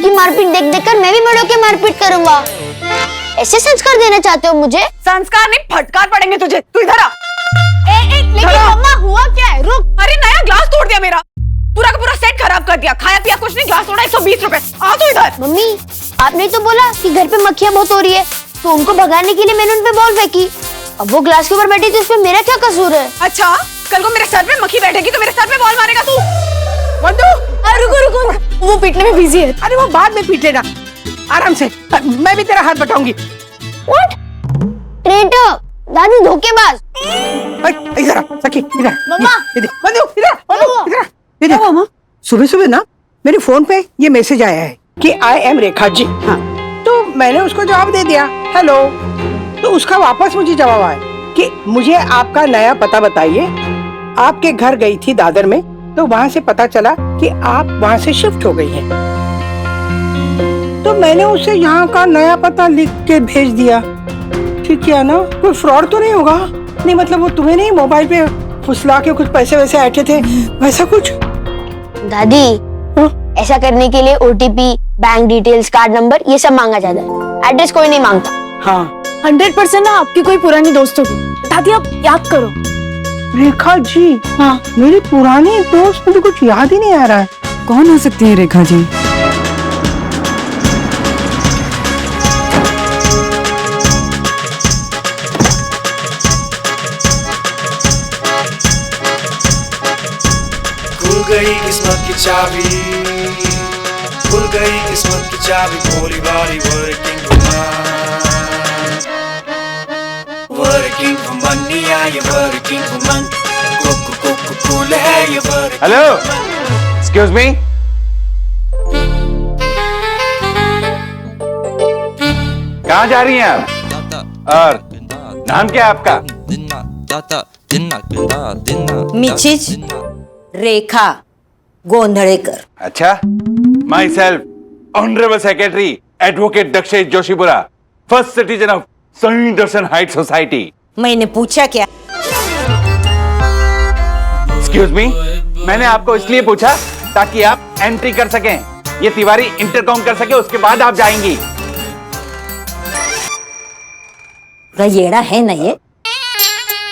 उसकी मारपीट देख देख कर मैं भी बड़ों की मारपीट करूंगा। ऐसे संस्कार देना चाहते हो मुझे? संस्कार नहीं, फटकार पड़ेंगे तुझे। तू इधर आ। लेकिन मम्मा हुआ क्या है? रुक। अरे नया ग्लास तोड़ दिया मेरा, पूरा का पूरा सेट खराब कर दिया। खाया पिया कुछ नहीं, ग्लास तोड़ा 120 रुपए। आ तो इधर। मम्मी आपने तो बोला कि घर पे मक्खियां बहुत हो रही है, तो उनको भगाने के लिए मैंने उन पे बॉल फेंकी। अब वो ग्लास के ऊपर बैठी थी, उसमें मेरा क्या कसूर है? अच्छा, कल को मेरे सर पे मक्खी बैठेगी तो मेरे सर पे बॉल मारेगा तू? मंटू, रुको रुको, वो पीटने में बिजी है। अरे वो बाद में पीट लेना, आराम से। मैं भी तेरा हाथ बटाऊंगी। व्हाट? ट्रेटर, दादी धोखेबाज। इधर आ, सखी इधर। मम्मा। मंजू इधर, इधर। सुबह सुबह ना मेरे फोन पे ये मैसेज आया है कि आई एम रेखा जी। हाँ, तो मैंने उसको जवाब दे दिया, हेलो। तो उसका वापस मुझे जवाब आया कि मुझे आपका नया पता बताइए। आपके घर गई थी दादर में, तो वहाँ से पता चला कि आप वहाँ से शिफ्ट हो गई हैं। तो मैंने उसे यहाँ का नया पता लिख के भेज दिया। ठीक है ना? कोई फ्रॉड तो नहीं होगा? नहीं मतलब वो तुम्हें नहीं मोबाइल पे फुसला के कुछ पैसे वैसे ऐठे थे, वैसा कुछ? दादी, ऐसा करने के लिए OTP, bank details, card number ये सब मांगा जाता है, एड्रेस कोई नहीं मांगता। हाँ 100% ना आपकी कोई पुरानी दोस्त होगी। दादी आप याद करो। रेखा जी? हाँ, मेरी पुरानी दोस्त, मुझे कुछ याद ही नहीं आ रहा है। कौन हो सकती है रेखा जी? खुल गई किस्मत की चाबी, खुल गई किस्मत की चाबी, भोली भाली वर्किंग वुमन, ये वर्किंग वुमन, कूल है ये वर्किंग। Hello, excuse me. कहाँ जा रही हैं आप? और नाम क्या है आपका? मिचिज रेखा गोंधळेकर। अच्छा, myself honourable secretary advocate Dakshesh Joshipura, first citizen of Sunny Darshan height society. मैंने पूछा क्या? एक्सक्यूज मी, मैंने आपको इसलिए पूछा ताकि आप एंट्री कर सकें, ये तिवारी इंटरकॉम कर सके, उसके बाद आप जाएंगी। येड़ा है ना ये?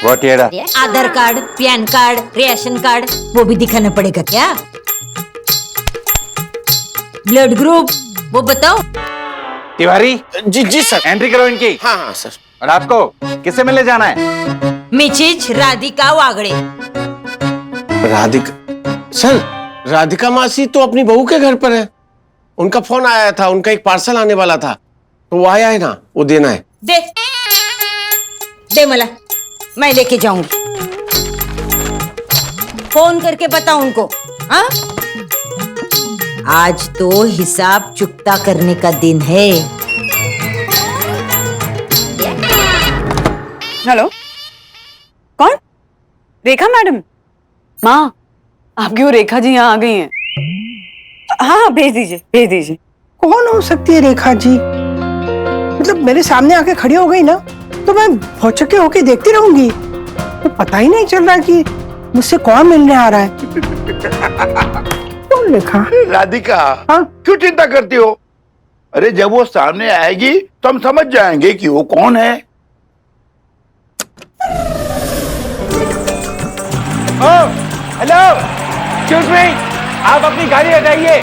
व्हाट येड़ा? आधार कार्ड, पैन कार्ड, रेशन कार्ड वो भी दिखाना पड़ेगा क्या? ब्लड ग्रुप वो बताओ। तिवारी जी सर। एंट्री करो इनकी। हाँ सर। और आपको किससे मिलने जाना है? मिचिज राधिका वागड़े। राधिका? सर, राधिका मासी तो अपनी बहू के घर पर है। उनका फोन आया था, उनका एक पार्सल आने वाला था, तो वो आया है ना, वो देना है। दे मला, मैं लेके जाऊंगी। फोन करके बता उनको। हाँ, आज तो हिसाब चुकता करने का दिन है। हेलो, कौन? रेखा मैडम? माँ, आपकी वो रेखा जी यहाँ आ गई हैं। हाँ, भेज दीजिए, भेज दीजिए। कौन हो सकती है रेखा जी? मतलब मेरे सामने आके खड़ी हो गई ना, तो मैं भौचक्के होके देखती रहूंगी। तो पता ही नहीं चल रहा कि मुझसे कौन मिलने आ रहा है। कौन रेखा? राधिका। हाँ? क्यों चिंता करती हो? अरे जब वो सामने आएगी तो हम समझ जाएंगे कि वो कौन है। हेलो, एक्सक्यूज मी, आप अपनी गाड़ी हटाइए।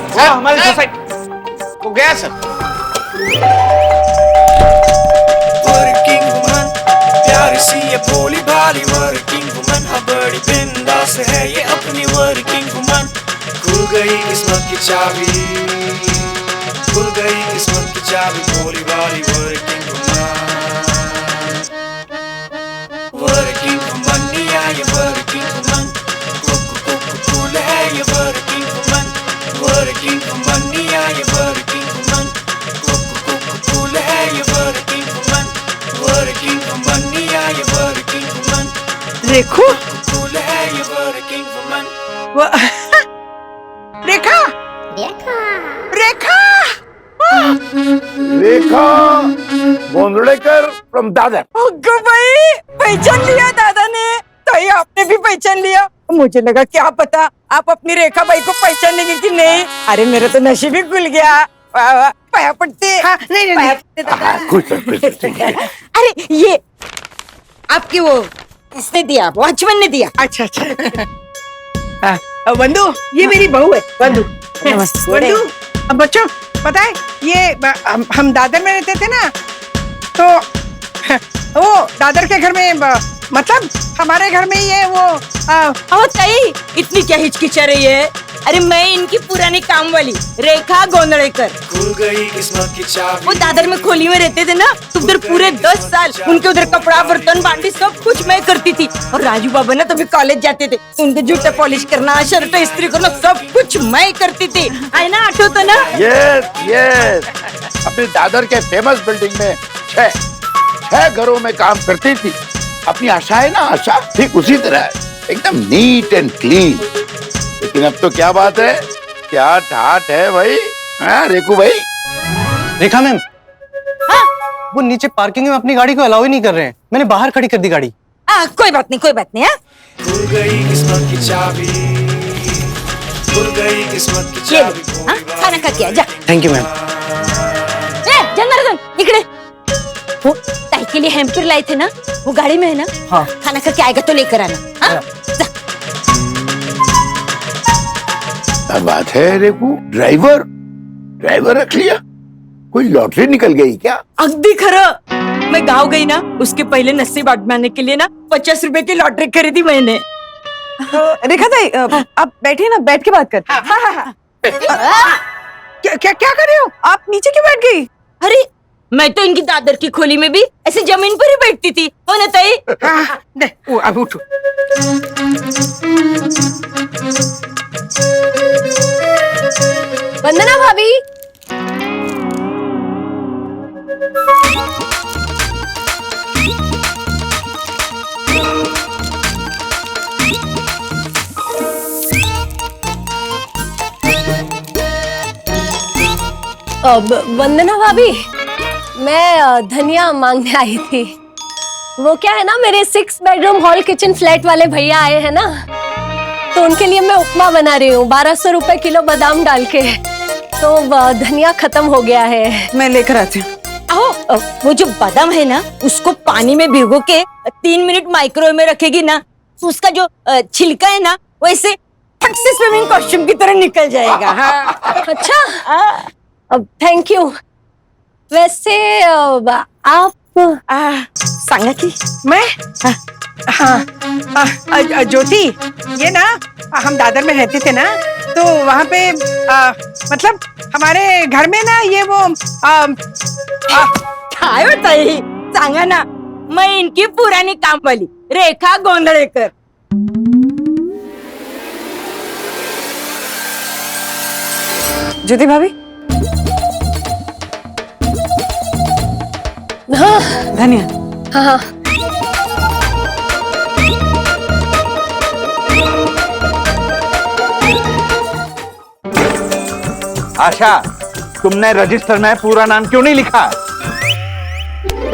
वो हमारी सोसाइटी। वो गया सर। वर्किंग वुमन, प्यारी सी ये भोली भाली वर्किंग वुमन, हाँ बड़ी बिंदास है ये अपनी वर्किंग वुमन। खुल गई किस्मत की चाबी, खुल गई किस्मत की चाबी, भोली भाली वर्किंग वुमन, वर्किंग वुमन, ये वर्किंग वुमन, कूल है ये वर्किंग वुमन, वर्किंग वुमन, ये वर्किंग वुमन, कूल है ये वर्किंग वुमन, वर्किंग वुमन, ये वर्किंग वुमन, देखो कूल है ये working woman. Rekha, Rekha, Rekha Gondhalekar from Dadar. भाई, पहचान लिया दादा ने। तो भाई आपने भी पहचान लिया। मुझे लगा क्या पता आप अपनी रेखा बाई को पहचानेंगे कि नहीं। अरे मेरा तो नशीब ही खुल गया। वाह वाह, पाया पड़ते। हाँ, नहीं पाया पड़ते दादा। कुछ अरे ये आपकी वो इसने दिया, वॉचमैन ने दिया। अच्छा अच्छा। बंधु, ये मेरी बहू है बंधु। बंधु, अब बच्चों पता है ये हम दादर में रहते थे ना, तो वो दादर के घर में मतलब हमारे घर में ही है वो। ताई इतनी क्या हिचकिचा रही है? अरे मैं इनकी पुरानी काम वाली रेखा गोंदड़ेकर। खुल गई किस्मत की चाबी। वो दादर में खोली में रहते थे ना, तो उधर पूरे 10 साल उनके उधर कपड़ा बर्तन बांटी सब कुछ मैं करती थी। और राजू बाबा ना तभी कॉलेज जाते थे, तो उनके जूते पॉलिश करना, शर्ट इस्त्री करना सब कुछ मैं करती थी। आए ना आठो तो ना। यस अपने दादर के फेमस बिल्डिंग में 6 घरों में काम करती थी। अपनी आशा है ना, आशा ठीक उसी तरह है, एकदम नीट एंड क्लीन। लेकिन अब तो क्या बात है, क्या ठाट है भाई। हाँ रेकू भाई। रेखा मैम, वो नीचे पार्किंग में अपनी गाड़ी को अलाउ ही नहीं कर रहे हैं। मैंने बाहर खड़ी कर दी गाड़ी। कोई बात नहीं, कोई बात नहीं। खुल गई किस्मत की चाबी। खुल गई किस्मत की ये चाबी। खाना खा के आ जा। Thank you ma'am. जनार्दन इकडे, वो ताई के लिए हैम्पर लाए थे ना, वो गाड़ी में है ना। हाँ। खाना खा के आएगा तो लेकर आना। हाँ? जा। क्या बात है रेकू, ड्राइवर रख लिया। कोई लॉटरी निकल गई क्या? अगदी खरं। मैं गाँव गई ना, उसके पहले नसीब आजमाने के लिए ना 50 रुपए की लॉटरी खरीदी मैंने। रेखा ताई आप बैठिए ना, बैठ के बात करते हैं। क्या कर रहे हो? आप नीचे क्यों बैठ गई? अरे मैं तो इनकी दादर की खोली में भी ऐसे जमीन पर ही बैठती थी। हो ना ताई? अब उठो। वंदना भाभी, वंदना भाभी, मैं धनिया मांगने आई थी। वो क्या है ना, मेरे 6 बेडरूम हॉल किचन फ्लैट वाले भैया आए हैं ना, तो उनके लिए मैं उपमा बना रही हूँ 1200 रुपए किलो बादाम डाल के। तो धनिया खत्म हो गया है। मैं लेकर आती हूँ। आओ, वो जो बादाम है ना, उसको पानी में भिगो के 3 मिनट माइक्रोवेव में रखेगी ना, तो उसका जो छिलका है ना, वो ऐसे फट से स्विमिंग कॉस्ट्यूम की तरह निकल जाएगा। हाँ। अच्छा, थैंक यू। वैसे आप सांगा की मैं हाँ ज्योति, ये ना हम दादर में रहते थे ना, तो वहाँ पे मतलब हमारे घर में ना ये वो काय होताई सांगा ना। मैं इनकी पुरानी काम वाली रेखा गोंदड़ेकर। ज्योति भाभी। हाँ धनिया। हाँ। आशा, तुमने रजिस्टर में पूरा नाम क्यों नहीं लिखा?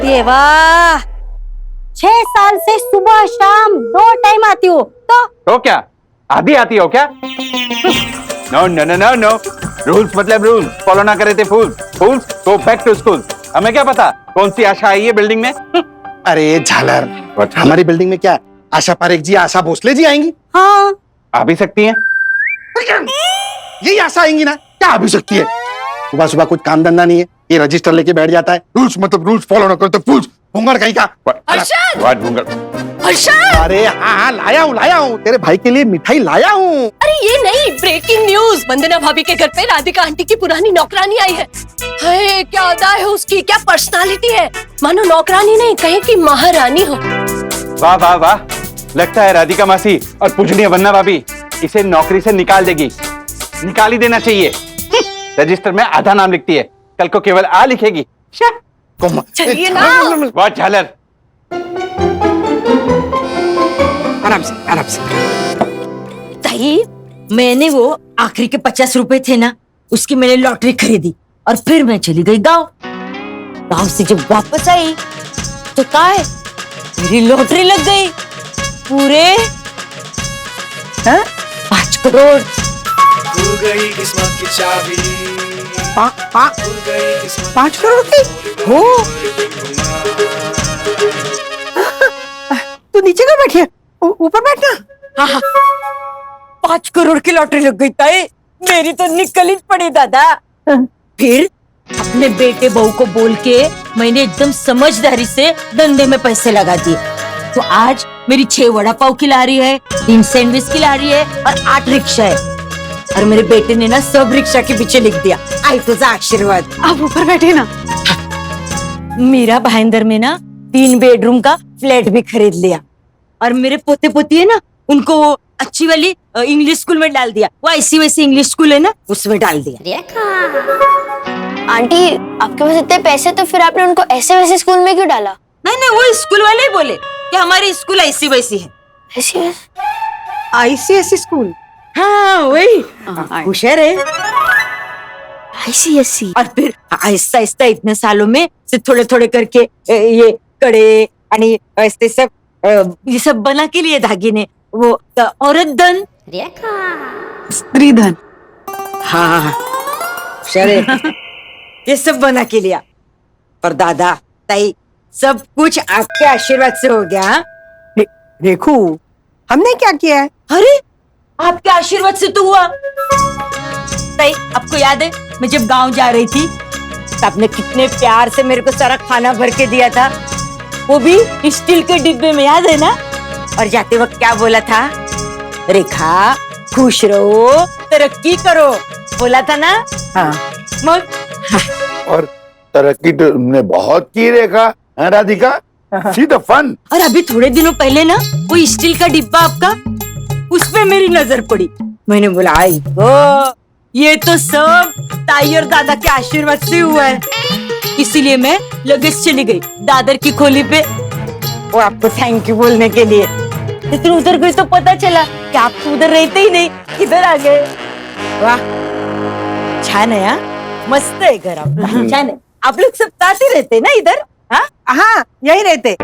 देवा, 6 साल से सुबह शाम 2 टाइम आती हो तो क्या आधी आती हो क्या? No no no no no, rules मतलब रूल्स फॉलो ना करे थे fools go back to school. हमें क्या पता कौन सी आशा आई है बिल्डिंग में? अरे झालर, हमारी बिल्डिंग में क्या आशा पारेख जी, आशा भोसले जी आएंगी? हाँ आ भी सकती हैं। यही आशा आएंगी ना, क्या आ भी सकती है? सुबह सुबह कुछ काम धंधा नहीं है, ये रजिस्टर लेके बैठ जाता है। रूल्स मतलब रूल्स फॉलो ना करो तो फूल्स भूंगड़ कहीं का। व्हाट भूंगड़? अरे हाँ लाया हूँ तेरे भाई के लिए मिठाई लाया हूँ। अरे ये नहीं, ब्रेकिंग न्यूज, वंदना भाभी के घर पे राधिका आंटी की पुरानी नौकरानी आई है। हाय, क्या अदा है उसकी, क्या पर्सनालिटी है, मानो नौकरानी नहीं कहीं की महारानी हो। वाह वाह वाह, लगता है राधिका मासी और पूजनीय वंदना भाभी इसे नौकरी से निकाल देगी। निकाल ही देना चाहिए। रजिस्टर में आधा नाम लिखती है, कल को केवल आ लिखेगी। चलिए ना। वाह झालर। आराम से। ताई, मैंने वो आखिरी के 50 रुपए थे ना, उसकी मैंने लॉटरी खरीदी और फिर मैं चली गई गांव से जब वापस आई तो क्या है, मेरी लॉटरी लग गई। पूरे हाँ? 5 करोड़। खुल गई किस्मत की चाबी, खुल गई किस्मत 5 करोड़ की हो। तू नीचे क्यों बैठी है? ऊपर बैठना। हाँ, 5 करोड़ की लॉटरी लग गई ताई, मेरी तो निकल ही पड़ी दादा। फिर अपने बेटे बहू को बोल के मैंने एकदम समझदारी से धंधे में पैसे लगा दिए। तो आज मेरी 6 वड़ा पाव खिला रही है, 3 सैंडविच खिला रही है और 8 रिक्शा है। और मेरे बेटे ने ना सब रिक्शा के पीछे लिख दिया, आई तुझा आशीर्वाद। आप ऊपर बैठे ना। मीरा भाईंदर में ना 3 बेडरूम का फ्लैट भी खरीद लिया। और मेरे पोते पोती है ना, उनको वो अच्छी वाली इंग्लिश स्कूल में डाल दिया। वो ऐसी वैसी इंग्लिश स्कूल है ना, उसमें डाल दिया। आंटी आपके पास इतने पैसे, तो फिर आपने उनको ऐसे वैसे स्कूल में क्यों डाला? नहीं, वो स्कूल वाले ही बोले कि हमारी स्कूल ऐसी वैसी है। ऐसी वैसे? ICSE school. हाँ वही, होशियार है। ICSE। और फिर आहिस्ता आहिस्ता इतने सालों में से थोड़े थोड़े करके ये कड़े आणि ऐसे सब ये सब बना के लिए धागे ने वो औरत धन, स्त्री धन। हाँ शरे ये सब बना के लिया। पर दादा ताई सब कुछ आपके आशीर्वाद से हो गया। रेखू, हमने क्या किया है? अरे आपके आशीर्वाद से तो हुआ। ताई आपको याद है मैं जब गांव जा रही थी तो आपने कितने प्यार से मेरे को सारा खाना भर के दिया था, वो भी स्टील के डिब्बे में, याद है ना? और जाते वक्त क्या बोला था? रेखा खुश रहो, तरक्की करो, बोला था ना? हाँ। मग और तरक्की तो तुमने बहुत की रेखा, है राधिका? See the fun. और अभी थोड़े दिनों पहले ना वो स्टील का डिब्बा आपका, उस पे मेरी नजर पड़ी। मैंने बोला आई ओ, ये तो सब ताई और दादा के आशीर्वाद से हुआ है। इसीलिए मैं लगेज चली गई दादर की खोली पे, वो आपको थैंक यू बोलने के लिए। लेकिन उधर गई तो पता चला कि आप तो उधर रहते ही नहीं, इधर आ गए। वाह छान है, मस्त है घर आपका, छान है। आप लोग सब साथ ही रहते ना इधर? हाँ हाँ, यही रहते,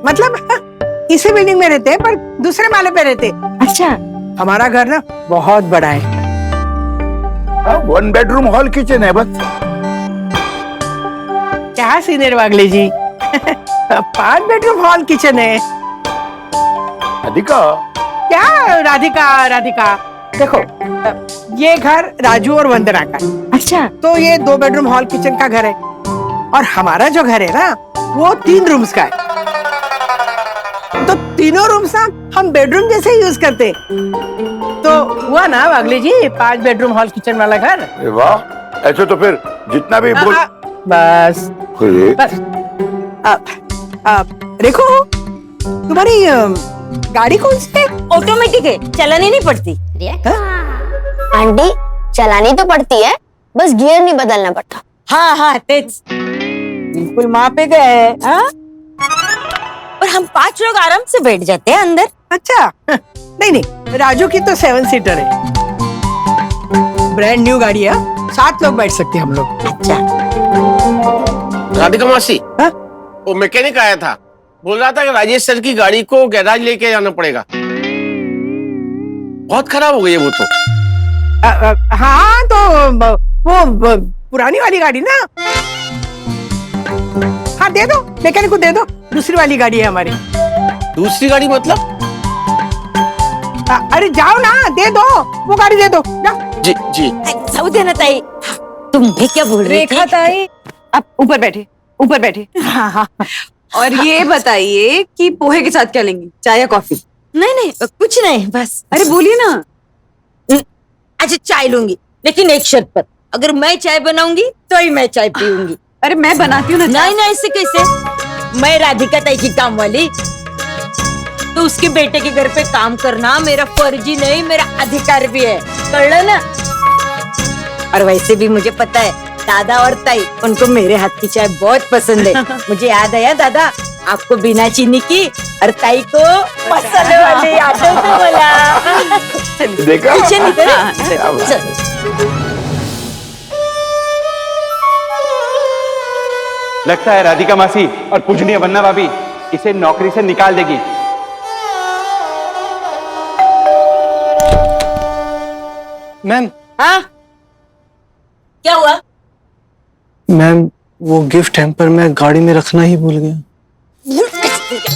मतलब इसी बिल्डिंग में रहते पर दूसरे माले पे रहते। अच्छा, हमारा घर ना बहुत बड़ा है। 1 बेडरूम हॉल किचन है बस। क्या सीनियर वागले जी 5 बेडरूम हॉल किचन है। राधिका क्या राधिका देखो, ये घर राजू और वंदना का है। अच्छा, तो ये 2 बेडरूम हॉल किचन का घर है। और हमारा जो घर है ना वो 3 रूम्स का है। तो तीनों रूम्स ना हम बेडरूम जैसे यूज करते। तो हुआ ना वागले जी 5 बेडरूम हॉल किचन वाला घर। अरे वाह, ऐसे तो फिर जितना भी बोल। बस अरे, देखो तुम्हारी गाड़ी कौन सी है? ऑटोमेटिक है, चलानी नहीं पड़ती। आंटी चलानी तो पड़ती है, बस गियर नहीं बदलना पड़ता। हाँ तेज बिल्कुल माँ पे गए। हाँ? और हम 5 लोग आराम से बैठ जाते हैं अंदर। अच्छा नहीं, राजू की तो 7 सीटर है, ब्रांड न्यू गाड़ी है, 7 लोग बैठ सकते हैं हम लोग। अच्छा, राधिका मासी, हाँ? वो मैकेनिक आया था, बोल रहा था कि राजेश सर की गाड़ी को गैराज लेके जाना पड़ेगा, बहुत खराब हो गई है वो तो। हाँ तो वो पुरानी वाली गाड़ी ना, हाँ दे दो, मैकेनिक को दे दो, दूसरी वाली गाड़ी है हमारी। दूसरी गाड़ी मतलब? अरे जाओ ना, दे दो, वो गाड़ी दे दो, जाओ। जी सब देना ताई। तुम भी क्या बोल रही थी? ताई आप ऊपर बैठे। हाँ। और ये बताइए कि पोहे के साथ क्या लेंगी, चाय या कॉफी? नहीं कुछ नहीं, बस। अरे बोलिए ना। अच्छा चाय लूंगी, लेकिन एक शर्त पर, अगर मैं चाय बनाऊंगी तो ही मैं चाय पीऊंगी। अरे मैं बनाती हूँ ना। नहीं ऐसे कैसे? मैं राधिका ताई की काम वाली, तो उसके बेटे के घर पे काम करना मेरा फर्जी नहीं, मेरा अधिकार भी है, कर ना। और वैसे भी मुझे पता है दादा और ताई, उनको मेरे हाथ की चाय बहुत पसंद है। मुझे याद आया दादा आपको बिना चीनी की और ताई को मसाले वाली आटे को बोला। देखा? किचन इधर है। हाँ, चल। लगता है राधिका मासी और पूजनीय वन्ना भाभी इसे नौकरी से निकाल देगी। मैम हाँ क्या हुआ? मैम वो गिफ्ट हैम्पर मैं गाड़ी में रखना ही भूल गया।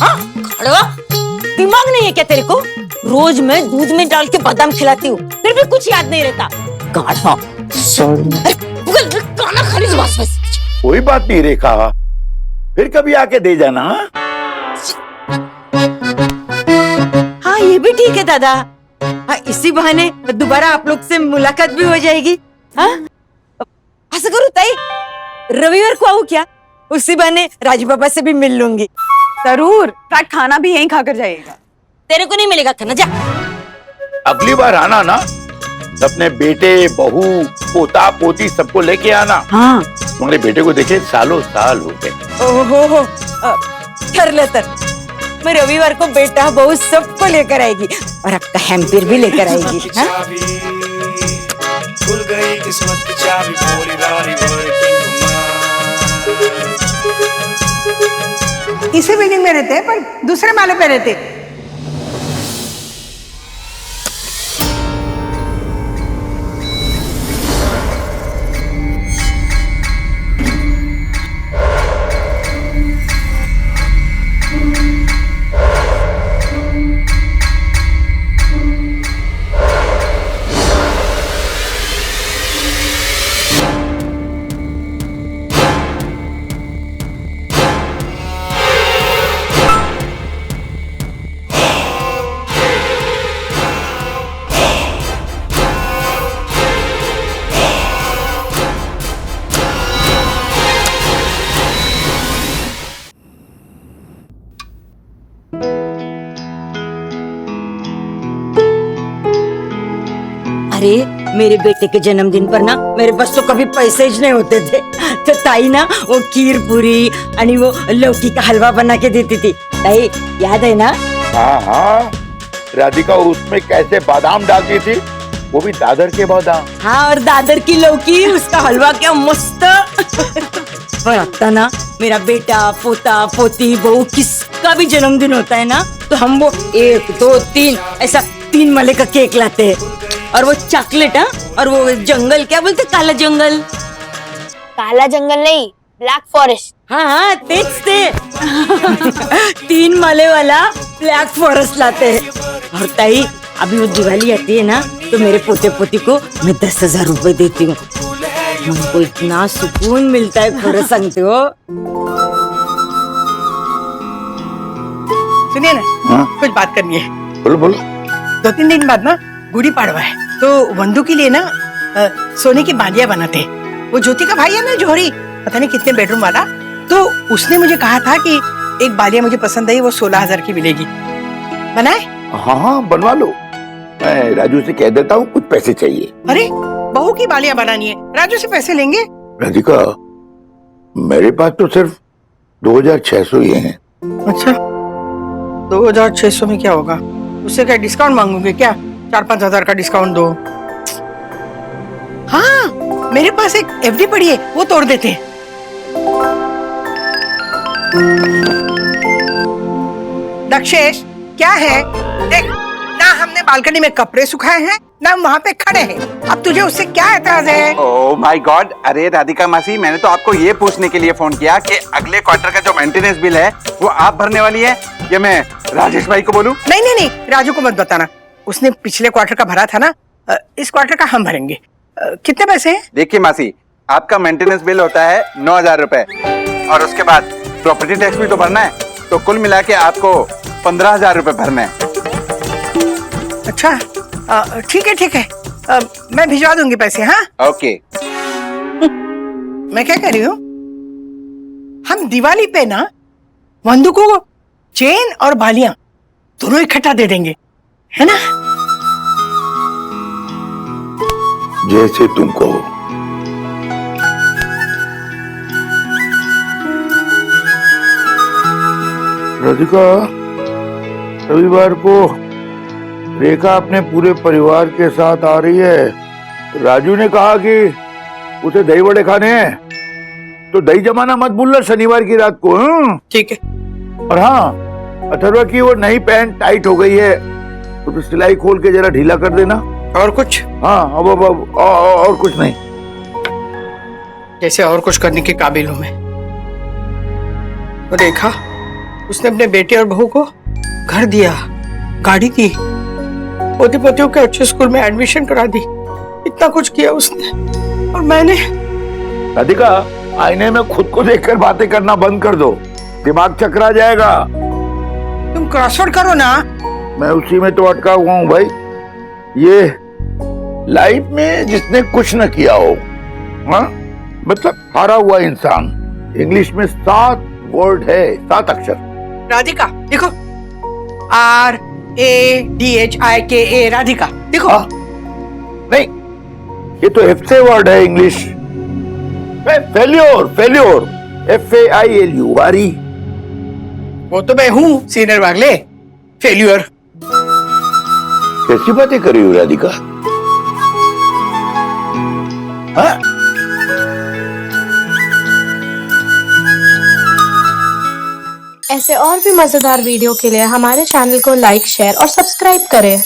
हाँ, खड़ा दिमाग नहीं है क्या तेरे को? रोज मैं दूध में डाल के बादाम खिलाती हूँ, फिर भी कुछ याद नहीं रहता। गाढ़ा। सॉरी। गाना खाली बस बस। कोई बात नहीं रेखा, फिर कभी आके दे जाना। हाँ ये भी ठीक है दादा। हाँ इसी बहाने दोबारा आप लोग से मुलाकात भी हो जाएगी। हाँ ऐसा करो ताई, रविवार को आऊँ क्या? उसी बहाने राजू बाबा से भी मिल लूंगी। जरूर। फ्लैट खाना भी यहीं खाकर जाइएगा। तेरे को नहीं मिलेगा खाना, जा। अगली बार आना ना, अपने बेटे बहू पोता पोती सबको लेके आना। हाँ तुम्हारे बेटे को देखे सालों साल हो गए। ओहो कर ले तर। मैं रविवार को बेटा बहू सबको लेकर आएगी और आपका हैम्पर भी लेकर आएगी। हाँ? चाबी खुल गई किस्मत की चाबी, भोली भाली वर्किंग वुमन। इसी बिल्डिंग में रहते हैं पर दूसरे माले पे रहते हैं। अरे मेरे बेटे के जन्मदिन पर ना मेरे पास तो कभी पैसे ही नहीं होते थे, तो ताई ना वो खीर पूरी आणि वो लौकी का हलवा बना के देती थी। ताई याद है ना? हाँ हाँ, राधिका उसमें कैसे बादाम डालती थी, वो भी दादर के बादाम। हाँ और दादर की लौकी, उसका हलवा क्या मस्त। पर आता ना मेरा बेटा पोता पोती बहू किसका भी जन्मदिन होता है ना, तो हम वो 1 2 3 ऐसा 3 माले का केक लाते हैं और वो चॉकलेट। हाँ और वो जंगल क्या बोलते, काला जंगल। काला जंगल नहीं, ब्लैक फॉरेस्ट। हाँ हाँ तेज ते 3 माले वाला ब्लैक फॉरेस्ट लाते हैं। और ताई अभी वो दिवाली आती है ना, तो मेरे पोते पोती को मैं 10,000 रुपए देती हूँ। हमको इतना सुकून मिलता है, खरं सांगते हो। सुनिए ना, हाँ? कुछ बात करनी है। बोलो बोलो। 2-3 दिन बाद ना गुड़ी पाड़वा है, तो वंदू के लिए ना सोने की बालियां बनाते हैं। वो ज्योति का भाई है ना जोहरी, पता नहीं कितने बेडरूम वाला, तो उसने मुझे कहा था कि एक बालिया मुझे पसंद आई, वो 16,000 की मिलेगी। बनाए? हाँ हाँ बनवा लो, मैं राजू से कह देता हूँ कुछ पैसे चाहिए। अरे बहू की बालियां बनानी है, राजू से पैसे लेंगे? राधिका मेरे पास तो सिर्फ 2,600 ही हैं। अच्छा 2,600 में क्या होगा? उससे क्या डिस्काउंट मांगोगे क्या? 4-5 हजार का डिस्काउंट दो। हाँ मेरे पास एक एफडी पड़ी है, वो तोड़ देते हैं। दक्षेश क्या है देख ना, हमने बालकनी में कपड़े सुखाए हैं ना हम वहाँ पे खड़े हैं, अब तुझे उससे क्या एतराज है? ओह माय गॉड, अरे राधिका मासी, मैंने तो आपको ये पूछने के लिए फोन किया कि अगले क्वार्टर का जो मेंटेनेंस बिल है वो आप भरने वाली है या मैं राजेश भाई को बोलूं? नहीं नहीं नहीं, राजू को मत बताना, उसने पिछले क्वार्टर का भरा था ना, इस क्वार्टर का हम भरेंगे। कितने पैसे हैं? देखिए मासी, आपका मेंटेनेंस बिल होता है 9,000 रुपए और उसके बाद प्रॉपर्टी टैक्स भी तो भरना है, तो कुल मिला के आपको 15,000 रुपए भरना है। अच्छा ठीक है, मैं भिजवा दूंगी पैसे। हाँ ओके। मैं क्या कह रही हूँ, हम दिवाली पे ना वंदू को चेन और बालियां दोनों इकट्ठा दे देंगे, है ना? जैसे तुम कहो। राधिका रविवार को रेखा अपने पूरे परिवार के साथ आ रही है। राजू ने कहा कि उसे दही वड़े खाने हैं, तो दही जमाना मत भूलना शनिवार की रात को। ठीक है। और हाँ, अथर्वा की वो नई पैंट टाइट हो गई है, तो सिलाई खोल के जरा ढीला कर देना। और कुछ? हाँ अब और कुछ नहीं। जैसे और कुछ करने के काबिल हूं मैं। तो देखा, उसने अपने बेटे और बहू को घर दिया, गाड़ी दी, पोते पोतियों के अच्छे स्कूल में एडमिशन करा दी। इतना कुछ किया उसने, और मैंने। राधिका, आईने में खुद को देखकर बातें करना बंद कर दो, दिमाग चकरा जाएगा। तुम क्रॉसवर्ड करो ना। मैं उसी में तो अटका हुआ हूँ भाई। ये लाइफ में जिसने कुछ न किया हो, हाँ, मतलब हारा हुआ इंसान। इंग्लिश में 7 वर्ड है, 7 अक्षर। राधिका देखो, RADHIKA, राधिका देखो। नहीं, ये तो F से वर्ड है इंग्लिश। फेल्योर, फेल्योर, FAILU, वारी। वो तो मैं हूँ सीनियर वागले, फेल्यूर। कैसी बातें कर रही हो राधिका? हाँ? ऐसे और भी मजेदार वीडियो के लिए हमारे चैनल को लाइक, शेयर और सब्सक्राइब करें।